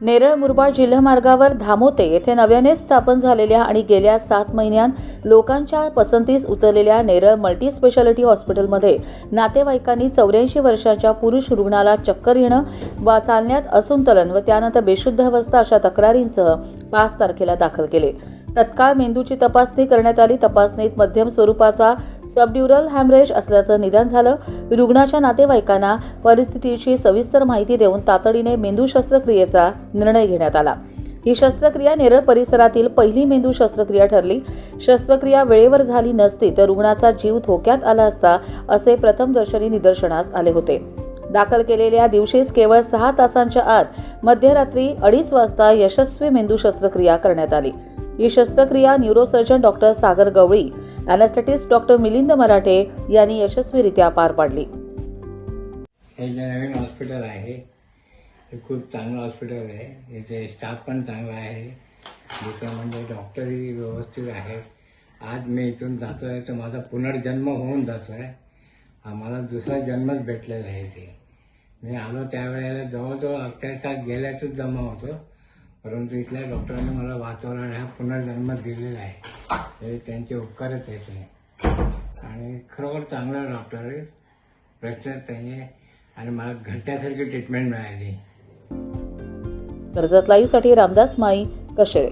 नेरळ मुरबाड जिल्हा मार्गावर धामोते येथे नव्याने स्थापन झालेल्या आणि गेल्या 7 महिन्यांत लोकांच्या पसंतीस उतरलेल्या नेरळ मल्टी स्पेशालिटी हॉस्पिटलमध्ये नातेवाईकांनी 84 वर्षाच्या पुरुष रुग्णाला चक्कर येणं व चालण्यात असंतुलन व त्यानंतर बेशुद्ध अवस्था अशा तक्रारींसह 5 तारखेला दाखल केले. तत्काळ मेंदूची तपासणी करण्यात आली. तपासणीत मध्यम स्वरूपाचा सबड्युरल हॅमरेज असल्याचं निदान झालं. रुग्णाच्या नातेवाईकांना परिस्थितीची सविस्तर माहिती देऊन तातडीने मेंदू शस्त्रक्रियेचा निर्णय घेण्यात आला. ही शस्त्रक्रिया नेरळ परिसरातील पहिली मेंदू शस्त्रक्रिया ठरली. शस्त्रक्रिया वेळेवर झाली नसती तर रुग्णाचा जीव धोक्यात आला असता असे प्रथमदर्शनी निदर्शनास आले होते. दाखल केलेल्या दिवशीच केवळ 6 तासांच्या आत मध्यरात्री 2:30 वाजता यशस्वी मेंदू शस्त्रक्रिया करण्यात आली. ही शस्त्रक्रिया न्यूरोसर्जन डॉक्टर सागर गवळी, अॅनेस्थेटिस्ट डॉक्टर मिलिंद मराठे यांनी यशस्वीरित्या पार पाडली. हे जे नवीन हॉस्पिटल आहे हे खूप चांगलं हॉस्पिटल आहे. याचे स्टाफ पण चांगला आहे. दुसरं म्हणजे डॉक्टरही व्यवस्थित आहे. आज मी इथून जातो आहे तर माझा पुनर्जन्म होऊन जातो आहे. मला दुसरा जन्मच भेटलेला आहे. ते मी आलो त्यावेळेला जवळजवळ अक्षरशः गेल्याचंच जमा होतो, परंतु इथल्या डॉक्टरांनी मला वाचवला आणि हा पुनर्जन्म दिलेला आहे. हे त्यांचे उपकारच आहेत ते. आणि खरोखर चांगला डॉक्टर आहे. प्रश्नच नाही आहे आणि मला घरच्यासारखी ट्रीटमेंट मिळाली. कर्जत लाईव्हसाठी रामदास माई, कशेळे.